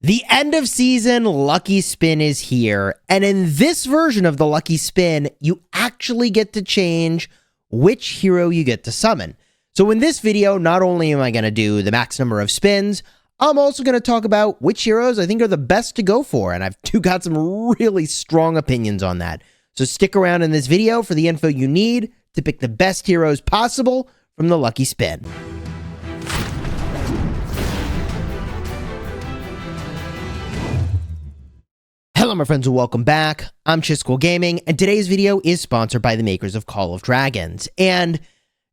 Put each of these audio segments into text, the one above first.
The end of season Lucky Spin is here, and in this version of the Lucky Spin, you actually get to change which hero you get to summon. So in this video, not only am I going to do the max number of spins, I'm also going to talk about which heroes I think are the best to go for, and I've got some really strong opinions on that. So stick around in this video for the info you need to pick the best heroes possible from the Lucky Spin. Hello my friends and welcome back. I'm Chisgule Gaming, and today's video is sponsored by the makers of Call of Dragons. And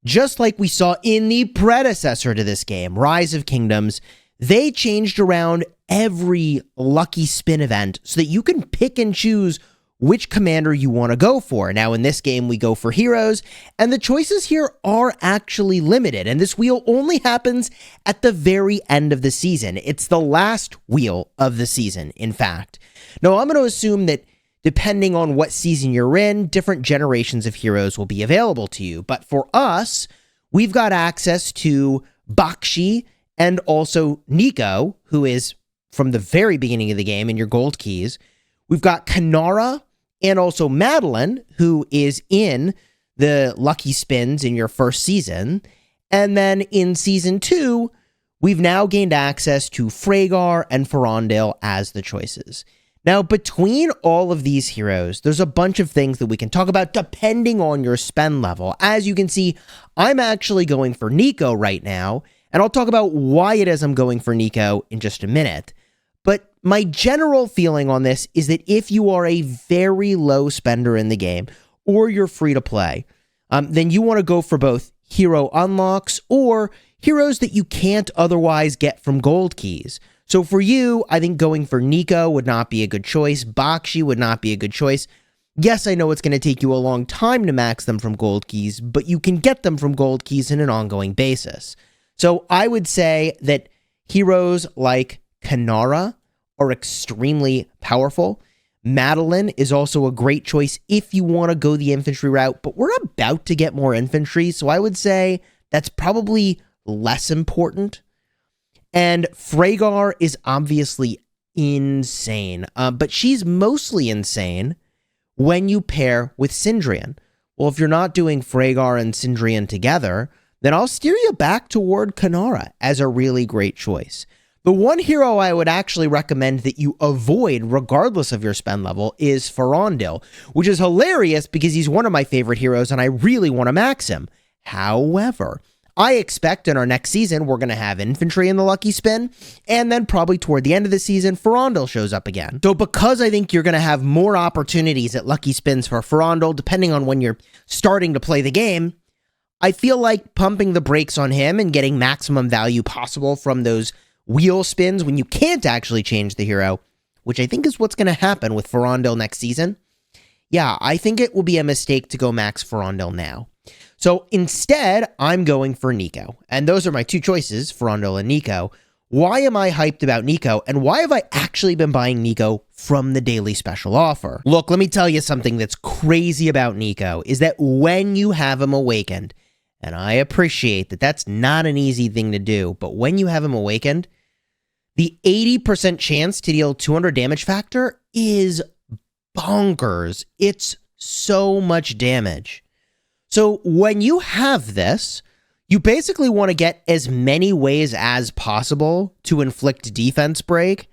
just like we saw in the predecessor to this game, Rise of Kingdoms, they changed around every Lucky Spin event so that you can pick and choose which commander you want to go for. Now in this game we go for heroes, and the choices here are actually limited, and this wheel only happens at the very end of the season. It's the last wheel of the season, in fact. Now I'm going to assume that depending on what season you're in, different generations of heroes will be available to you. But for us, we've got access to Bakshi and also Nico, who is from the very beginning of the game in your gold keys. We've got Kanara and also Madeline, who is in the Lucky Spins in your first season. And then in Season 2, we've now gained access to Freygar and Ferondale as the choices. Now, between all of these heroes, there's a bunch of things that we can talk about depending on your spend level. As you can see, I'm actually going for Nico right now, and I'll talk about why it is I'm going for Nico in just a minute. But my general feeling on this is that if you are a very low spender in the game, or you're free to play, then you want to go for both hero unlocks or heroes that you can't otherwise get from gold keys. So for you, I think going for Nico would not be a good choice. Bakshi would not be a good choice. Yes, I know it's going to take you a long time to max them from gold keys, but you can get them from gold keys on an ongoing basis. So I would say that heroes like Kanara are extremely powerful. Madeline is also a great choice if you want to go the infantry route, but we're about to get more infantry, so I would say that's probably less important. And Freygar is obviously insane, but she's mostly insane when you pair with Sindrian. Well, if you're not doing Freygar and Sindrian together, then I'll steer you back toward Kanara as a really great choice. The one hero I would actually recommend that you avoid regardless of your spend level is Ferondale, which is hilarious because he's one of my favorite heroes and I really want to max him. However, I expect in our next season, we're going to have infantry in the Lucky Spin, and then probably toward the end of the season, Ferondale shows up again. So because I think you're going to have more opportunities at Lucky Spins for Ferondale, depending on when you're starting to play the game, I feel like pumping the brakes on him and getting maximum value possible from those wheel spins when you can't actually change the hero, which I think is what's going to happen with Ferondale next season. Yeah, I think it will be a mistake to go max Ferondale now. So instead, I'm going for Nico. And those are my two choices, Ferondale and Nico. Why am I hyped about Nico? And why have I actually been buying Nico from the daily special offer? Look, let me tell you something that's crazy about Nico is that when you have him awakened, and I appreciate that that's not an easy thing to do, but when you have him awakened, the 80% chance to deal 200 damage factor is bonkers. It's so much damage. So when you have this, you basically want to get as many ways as possible to inflict defense break,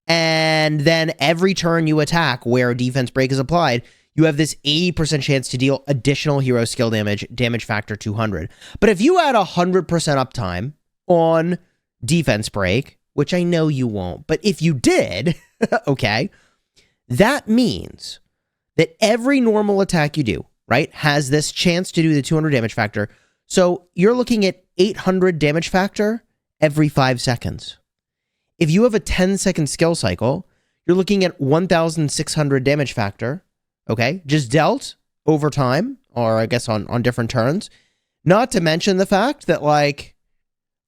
and then every turn you attack where defense break is applied, you have this 80% chance to deal additional hero skill damage factor 200. But if you add 100% uptime on defense break, which I know you won't, but if you did, okay, that means that every normal attack you do, right, has this chance to do the 200 damage factor. So you're looking at 800 damage factor every 5 seconds. If you have a 10-second skill cycle, you're looking at 1,600 damage factor, okay, just dealt over time, or I guess on different turns. Not to mention the fact that, like,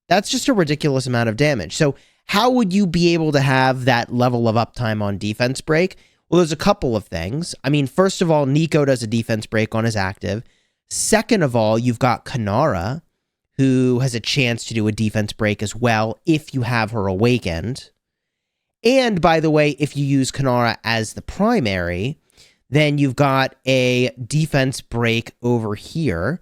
that's just a ridiculous amount of damage. So how would you be able to have that level of uptime on defense break? Well, there's a couple of things. I mean, first of all, Nico does a defense break on his active. Second of all, you've got Kanara, who has a chance to do a defense break as well if you have her awakened. And by the way, if you use Kanara as the primary, then you've got a defense break over here,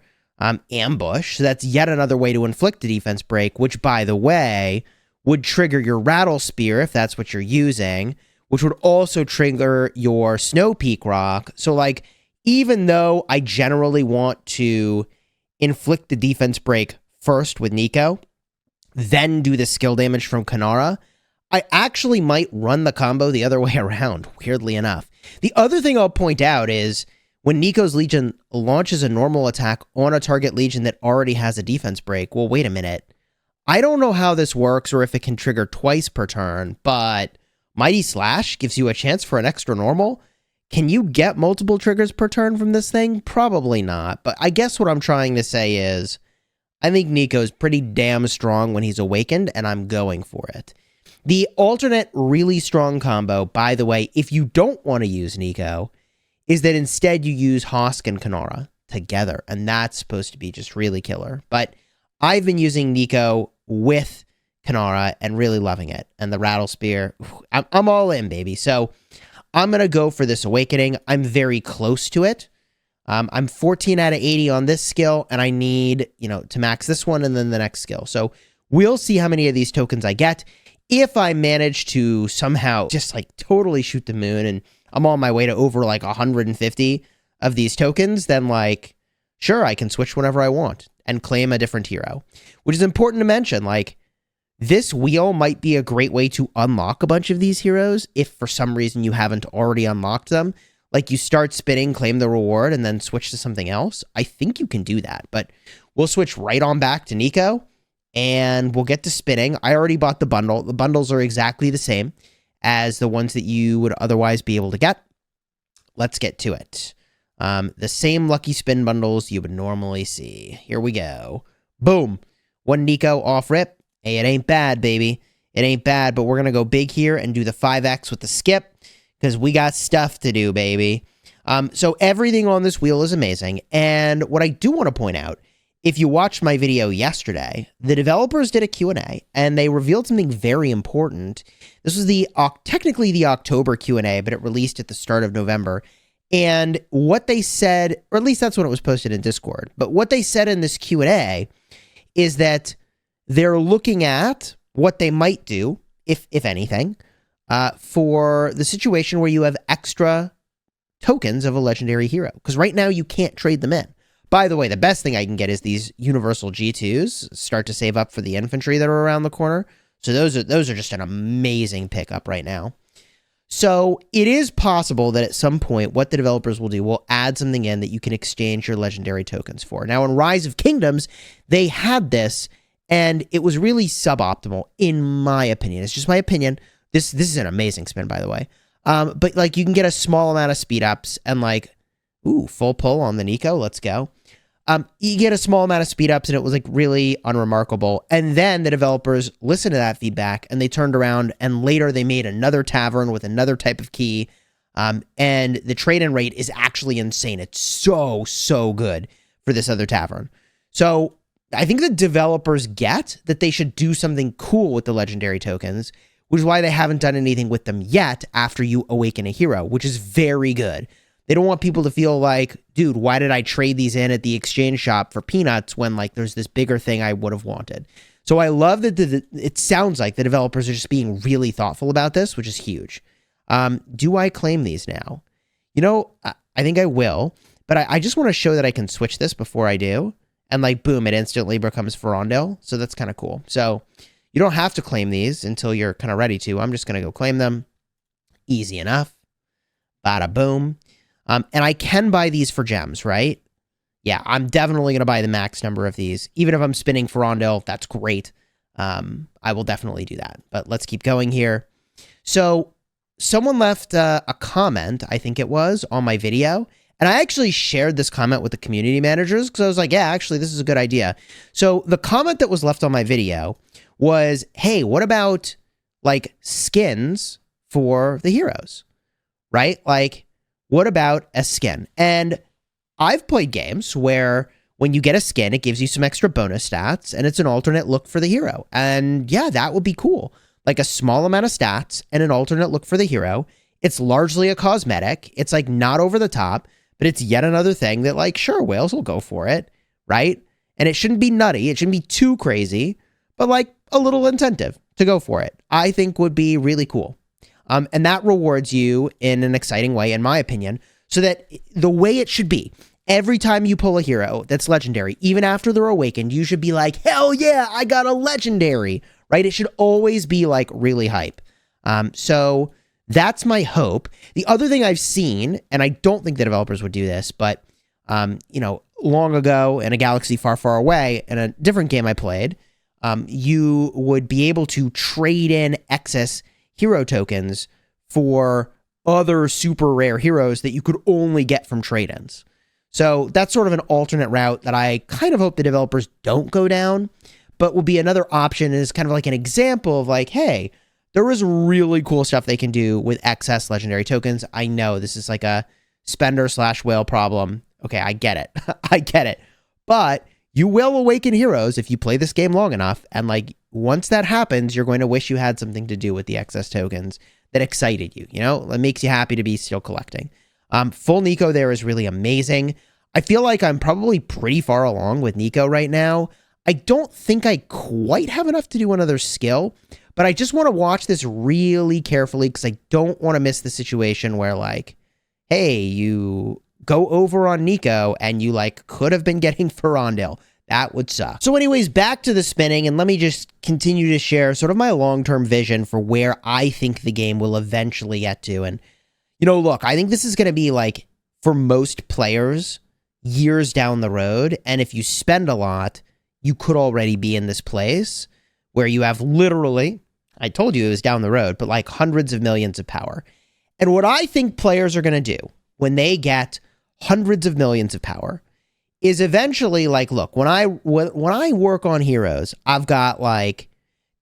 ambush. So that's yet another way to inflict a defense break, which, by the way, would trigger your Rattle Spear if that's what you're using, which would also trigger your Snow Peak Rock. So, like, even though I generally want to inflict the defense break first with Nico, then do the skill damage from Kanara, I actually might run the combo the other way around, weirdly enough. The other thing I'll point out is when Nico's Legion launches a normal attack on a target Legion that already has a defense break, well, wait a minute. I don't know how this works or if it can trigger twice per turn, but Mighty Slash gives you a chance for an extra normal. Can you get multiple triggers per turn from this thing? Probably not, but I guess what I'm trying to say is I think Nico's pretty damn strong when he's awakened, and I'm going for it. The alternate really strong combo, by the way, if you don't want to use Nico, is that instead you use Hosk and Kanara together, and that's supposed to be just really killer. But I've been using Nico with Kanara and really loving it. And the Rattle Spear, I'm all in, baby. So I'm going to go for this Awakening. I'm very close to it. I'm 14 out of 80 on this skill, and I need, to max this one and then the next skill. So we'll see how many of these tokens I get. If I manage to somehow just like totally shoot the moon and I'm on my way to over like 150 of these tokens, then like, sure, I can switch whenever I want and claim a different hero, which is important to mention. Like, this wheel might be a great way to unlock a bunch of these heroes if for some reason you haven't already unlocked them. Like, you start spinning, claim the reward, and then switch to something else. I think you can do that, but we'll switch right on back to Nico. And we'll get to spinning. I already bought the bundle. The bundles are exactly the same as the ones that you would otherwise be able to get. Let's get to it. The same lucky spin bundles you would normally see. Here we go. Boom. One Nico off rip. Hey, it ain't bad, baby. It ain't bad, but we're going to go big here and do the 5x with the skip because we got stuff to do, baby. So everything on this wheel is amazing. And what I do want to point out, if you watched my video yesterday, the developers did a Q&A, and they revealed something very important. This was technically the October Q&A, but it released at the start of November. And what they said, or at least that's when it was posted in Discord, but what they said in this Q&A is that they're looking at what they might do, if anything, for the situation where you have extra tokens of a legendary hero. Because right now you can't trade them in. By the way, the best thing I can get is these universal G2s. Start to save up for the infantry that are around the corner. So those are just an amazing pickup right now. So it is possible that at some point what the developers will do will add something in that you can exchange your legendary tokens for. Now in Rise of Kingdoms, they had this, and it was really suboptimal in my opinion. It's just my opinion. This is an amazing spin, by the way. But like you can get a small amount of speed ups and like, ooh, full pull on the Nico. Let's go. You get a small amount of speed ups and it was like really unremarkable. And then the developers listened to that feedback and they turned around and later they made another tavern with another type of key. And the trade-in rate is actually insane. It's so good for this other tavern. So I think the developers get that they should do something cool with the legendary tokens, which is why they haven't done anything with them yet after you awaken a hero, which is very good. They don't want people to feel like, dude, why did I trade these in at the exchange shop for peanuts when like there's this bigger thing I would have wanted? So I love that it sounds like the developers are just being really thoughtful about this, which is huge. Do I claim these now? I think I will, but I just want to show that I can switch this before I do. And like, boom, it instantly becomes Ferondale. So that's kind of cool. So you don't have to claim these until you're kind of ready to. I'm just going to go claim them. Easy enough. Bada boom. And I can buy these for gems, right? Yeah, I'm definitely going to buy the max number of these. Even if I'm spinning Ferondale, that's great. I will definitely do that. But let's keep going here. So someone left a comment, I think it was, on my video. And I actually shared this comment with the community managers because I was like, yeah, actually, this is a good idea. So the comment that was left on my video was, hey, what about like skins for the heroes, right? Like, what about a skin? And I've played games where when you get a skin, it gives you some extra bonus stats and it's an alternate look for the hero. And yeah, that would be cool. like a small amount of stats and an alternate look for the hero. It's largely a cosmetic. It's like not over the top, but it's yet another thing that like, sure, whales will go for it, right? And it shouldn't be nutty. It shouldn't be too crazy, but like a little incentive to go for it, I think would be really cool. And that rewards you in an exciting way, in my opinion, so that the way it should be, every time you pull a hero that's legendary, even after they're awakened, you should be like, hell yeah, I got a legendary, right? It should always be like really hype. So that's my hope. The other thing I've seen, and I don't think the developers would do this, but, long ago in a galaxy far, far away, in a different game I played, you would be able to trade in excess hero tokens for other super rare heroes that you could only get from trade-ins. So that's sort of an alternate route that I kind of hope the developers don't go down, but will be another option, is kind of like an example of like, hey, there is really cool stuff they can do with excess legendary tokens. I know this is like a spender/whale problem. Okay, I get it. I get it. But you will awaken heroes if you play this game long enough. And like, once that happens, you're going to wish you had something to do with the excess tokens that excited you. You know, it makes you happy to be still collecting. Full Nico there is really amazing. I feel like I'm probably pretty far along with Nico right now. I don't think I quite have enough to do another skill, but I just want to watch this really carefully because I don't want to miss the situation where like, hey, you go over on Nico and you like could have been getting Ferrandil. That would suck. So anyways, back to the spinning, and let me just continue to share sort of my long-term vision for where I think the game will eventually get to. And, look, I think this is going to be like, for most players, years down the road. And if you spend a lot, you could already be in this place where you have literally, I told you it was down the road, but like hundreds of millions of power. And what I think players are going to do when they get hundreds of millions of power is eventually like, look, when I work on heroes, I've got like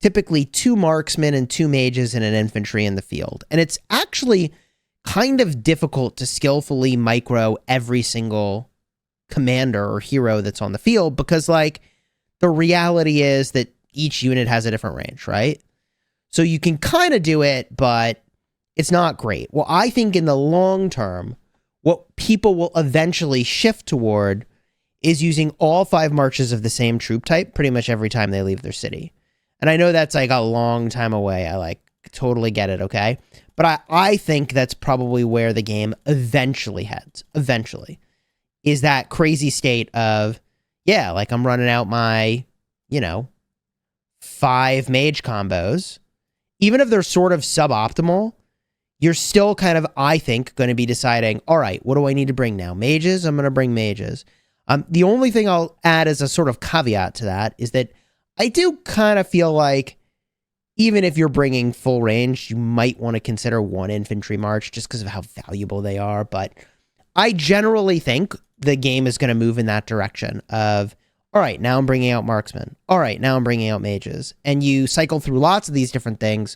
typically 2 marksmen and 2 mages and an infantry in the field. And it's actually kind of difficult to skillfully micro every single commander or hero that's on the field, because like the reality is that each unit has a different range, right? So you can kind of do it, but it's not great. Well, I think in the long term, what people will eventually shift toward is using all 5 marches of the same troop type pretty much every time they leave their city. And I know that's like a long time away. I like totally get it, okay? But I think that's probably where the game eventually heads. Eventually. Is that crazy state of, yeah, like I'm running out my, 5 mage combos. Even if they're sort of suboptimal, you're still kind of, I think, going to be deciding, all right, what do I need to bring now? Mages? I'm going to bring mages. The only thing I'll add as a sort of caveat to that is that I do kind of feel like even if you're bringing full range, you might want to consider 1 infantry march just because of how valuable they are. But I generally think the game is going to move in that direction of, all right, now I'm bringing out marksmen. All right, now I'm bringing out mages. And you cycle through lots of these different things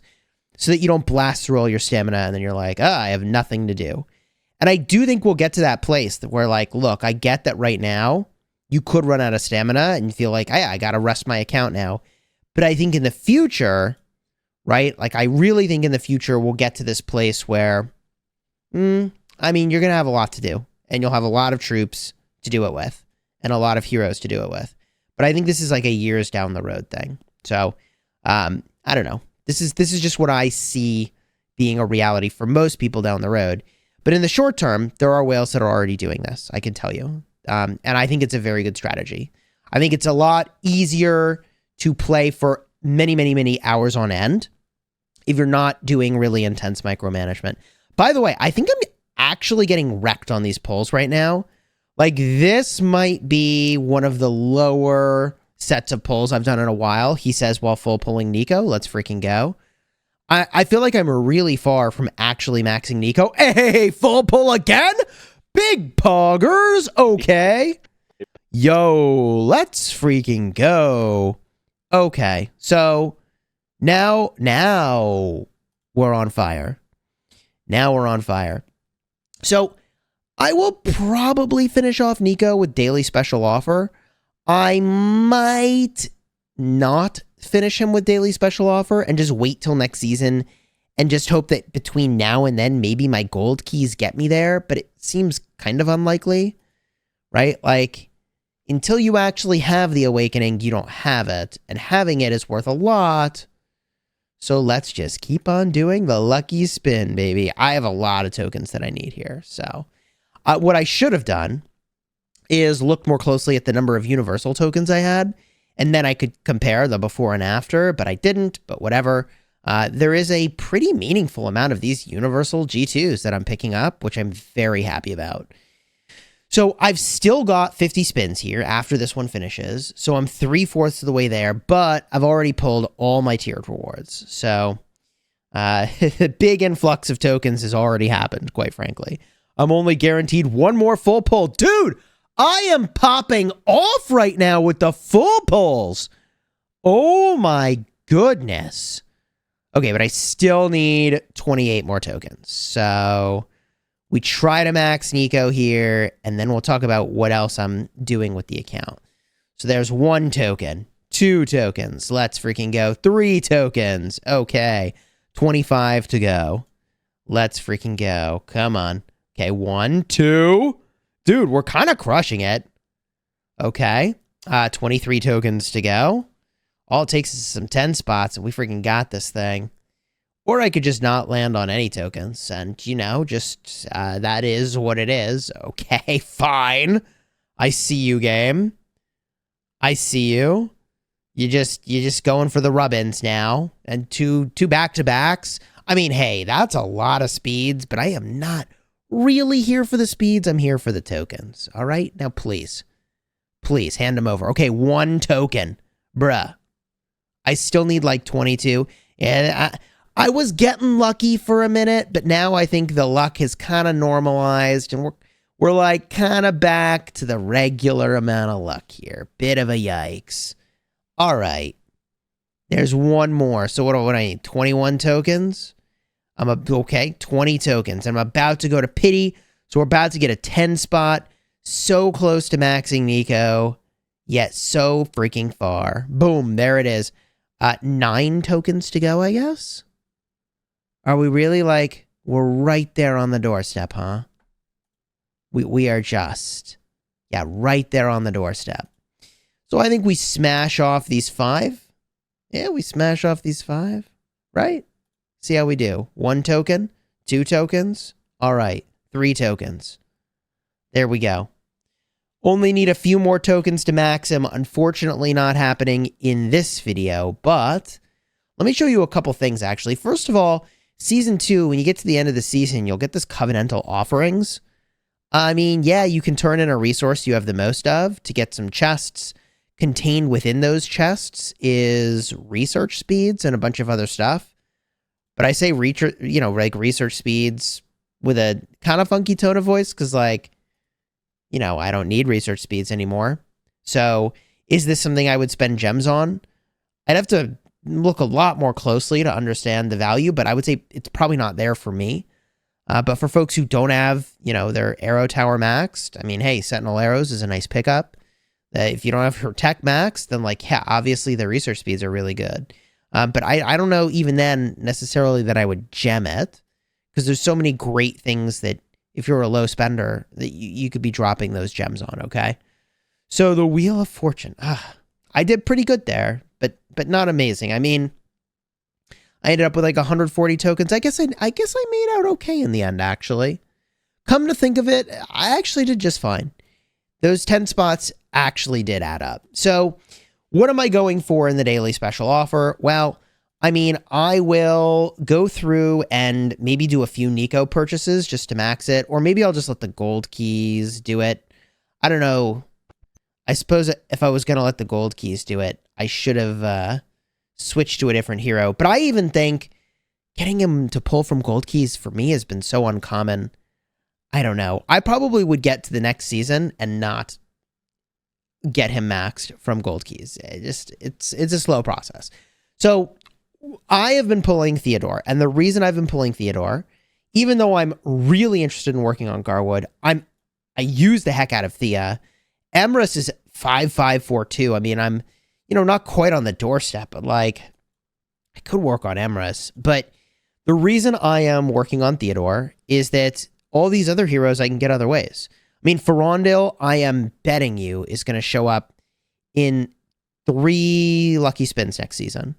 so that you don't blast through all your stamina and then you're like, I have nothing to do. And I do think we'll get to that place where like, look, I get that right now you could run out of stamina and you feel like, hey, I got to rest my account now. But I think in the future, right, like I really think in the future we'll get to this place where, you're going to have a lot to do and you'll have a lot of troops to do it with and a lot of heroes to do it with. But I think this is like a years down the road thing. So, I don't know. This is just what I see being a reality for most people down the road. But in the short term, there are whales that are already doing this, I can tell you. And I think it's a very good strategy. I think it's a lot easier to play for many, many, many hours on end if you're not doing really intense micromanagement. By the way, I think I'm actually getting wrecked on these polls right now. Like, this might be one of the lower sets of polls I've done in a while. He says while full pulling Nico, let's freaking go. I feel like I'm really far from actually maxing Nico. Hey, full pull again? Big poggers. Okay. Yo, let's freaking go. Okay. So now we're on fire. Now we're on fire. So I will probably finish off Nico with daily special offer. I might not finish him with daily special offer and just wait till next season and just hope that between now and then maybe my gold keys get me there, but it seems kind of unlikely, right? Like, until you actually have the awakening, you don't have it, and having it is worth a lot. So let's just keep on doing the lucky spin, baby. I have a lot of tokens that I need here. So what I should have done is look more closely at the number of universal tokens I had, and then I could compare the before and after, but I didn't, but whatever. There is a pretty meaningful amount of these universal G2s that I'm picking up, which I'm very happy about. So I've still got 50 spins here after this one finishes. So I'm 3/4 of the way there, but I've already pulled all my tiered rewards. So the big influx of tokens has already happened, quite frankly. I'm only guaranteed one more full pull. Dude, I am popping off right now with the full pulls. Oh my goodness. Okay, but I still need 28 more tokens. So we try to max Nico here, and then we'll talk about what else I'm doing with the account. So there's 1 token, 2 tokens. Let's freaking go. 3 tokens. Okay, 25 to go. Let's freaking go. Come on. Okay, 1, 2. Dude, we're kind of crushing it. Okay, 23 tokens to go. All it takes is some 10 spots, and we freaking got this thing. Or I could just not land on any tokens, and, you know, just, that is what it is. Okay, fine. I see you, game. I see you. You're just going for the rub-ins now, and two back-to-backs. I mean, hey, that's a lot of speeds, but I am not really here for the speeds. I'm here for the tokens, all right? Now, please, hand them over. Okay, 1 token. Bruh. I still need, like, 22. And I was getting lucky for a minute, but now I think the luck has kind of normalized, and we're like kind of back to the regular amount of luck here. Bit of a yikes. All right. There's 1 more. So what do I need? 21 tokens? Okay, 20 tokens. I'm about to go to pity, so we're about to get a 10 spot. So close to maxing Nico, yet so freaking far. Boom, there it is. 9 tokens to go, I guess? Are we really like, we're right there on the doorstep, huh? We are just, yeah, right there on the doorstep. So I think we smash off these 5. Yeah, we smash off these 5, right? See how we do. 1 token, 2 tokens. All right, 3 tokens. There we go. Only need a few more tokens to max him. Unfortunately, not happening in this video, but let me show you a couple things, actually. First of all, Season 2, when you get to the end of the season, you'll get this Covenantal Offerings. I mean, yeah, you can turn in a resource you have the most of to get some chests. Contained within those chests is research speeds and a bunch of other stuff. But I say, research speeds with a kind of funky tone of voice because, like, you know, I don't need research speeds anymore. So is this something I would spend gems on? I'd have to look a lot more closely to understand the value, but I would say it's probably not there for me. But for folks who don't have, you know, their arrow tower maxed, I mean, hey, Sentinel arrows is a nice pickup. If you don't have her tech maxed, then, like, yeah, obviously the research speeds are really good. But I don't know even then necessarily that I would gem it, because there's so many great things that if you're a low spender that you could be dropping those gems on, okay? So the Wheel of Fortune. I did pretty good there, but not amazing. I mean, I ended up with like 140 tokens. I guess I made out okay in the end, actually. Come to think of it, I actually did just fine. Those 10 spots actually did add up. So what am I going for in the daily special offer? Well, I mean, I will go through and maybe do a few Nico purchases just to max it, or maybe I'll just let the gold keys do it. I don't know. I suppose if I was going to let the gold keys do it, I should have switched to a different hero. But I even think getting him to pull from gold keys for me has been so uncommon. I don't know. I probably would get to the next season and not get him maxed from gold keys. It's a slow process. So I have been pulling Theodore, and the reason I've been pulling Theodore, even though I'm really interested in working on Garwood, I use the heck out of Thea. Emrys is 5542. I mean, I'm not quite on the doorstep, but like I could work on Emrys. But the reason I am working on Theodore is that all these other heroes I can get other ways. I mean, Ferondale, I am betting you, is going to show up in 3 lucky spins next season.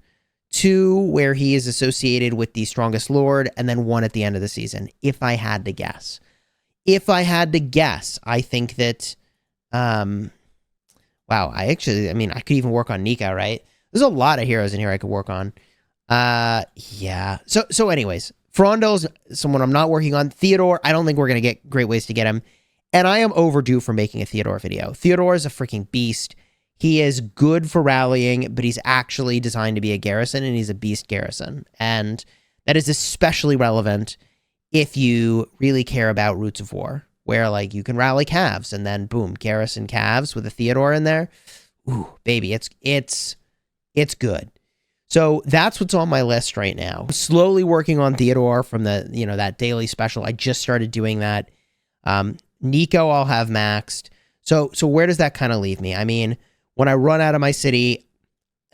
2 where he is associated with the strongest lord, and then 1 at the end of the season, if I had to guess. If I had to guess, I think that, wow, I could even work on Nika, right? There's a lot of heroes in here I could work on. Yeah. So anyways, Ferondale's someone I'm not working on. Theodore, I don't think we're going to get great ways to get him. And I am overdue for making a Theodore video. Theodore is a freaking beast. He is good for rallying, but he's actually designed to be a garrison, and he's a beast garrison. And that is especially relevant if you really care about Roots of War, where like you can rally calves and then boom, garrison calves with a Theodore in there. Ooh, baby, it's good. So that's what's on my list right now. I'm slowly working on Theodore from the, that daily special. I just started doing that. Nico I'll have maxed. So where does that kind of leave me? I mean, when I run out of my city,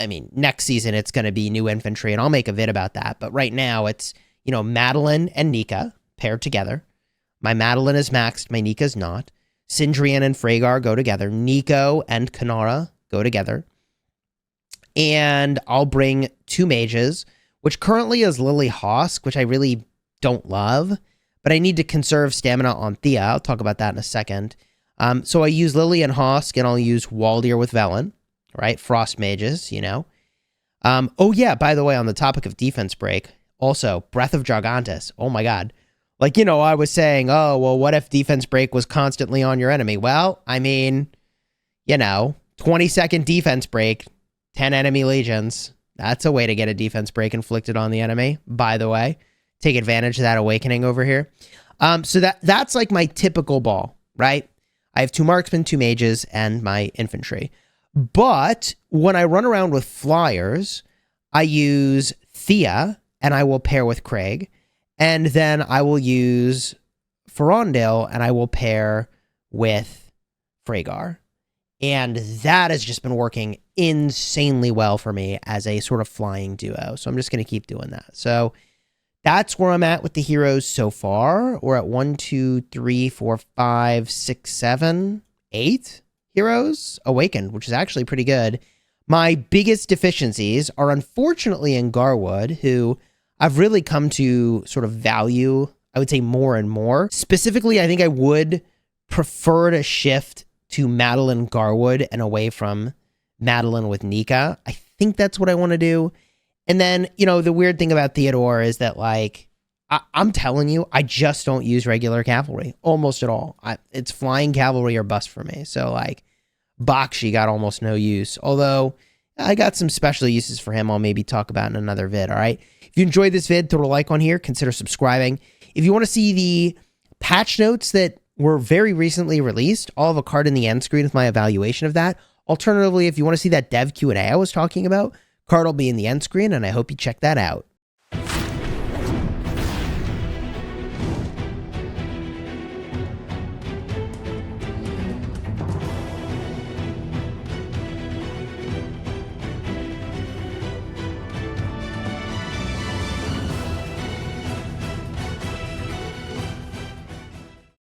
next season it's going to be new infantry, and I'll make a vid about that. But right now it's, Madeline and Nika paired together. My Madeline is maxed. My Nika's not. Sindrian and Frhagar go together. Nico and Kanara go together. And I'll bring 2 mages, which currently is Lily Hosk, which I really don't love. But I need to conserve stamina on Thea. I'll talk about that in a second. So I use Lily and Hosk, and I'll use Waldir with Velen, right? Frost mages, Oh, yeah, by the way, on the topic of defense break, also, Breath of Jargontis. Oh, my God. Like, I was saying, oh, well, what if defense break was constantly on your enemy? Well, 20-second defense break, 10 enemy legions. That's a way to get a defense break inflicted on the enemy, by the way. Take advantage of that awakening over here. So that's like my typical ball, right? I have 2 marksmen, 2 mages, and my infantry. But when I run around with flyers, I use Thea, and I will pair with Craig. And then I will use Ferondale, and I will pair with Frhagar. And that has just been working insanely well for me as a sort of flying duo. So I'm just going to keep doing that. So that's where I'm at with the heroes so far. We're at 1, 2, 3, 4, 5, 6, 7, 8 heroes awakened, which is actually pretty good. My biggest deficiencies are unfortunately in Garwood, who I've really come to sort of value, I would say, more and more. Specifically, I think I would prefer to shift to Madeline Garwood and away from Madeline with Nika. I think that's what I want to do. And then, the weird thing about Theodore is that, like, I'm telling you, I just don't use regular cavalry almost at all. It's flying cavalry or bust for me. So, like, Bakshi got almost no use. Although, I got some special uses for him I'll maybe talk about in another vid, all right? If you enjoyed this vid, throw a like on here. Consider subscribing. If you want to see the patch notes that were very recently released, I'll have a card in the end screen with my evaluation of that. Alternatively, if you want to see that dev Q&A I was talking about, card will be in the end screen, and I hope you check that out.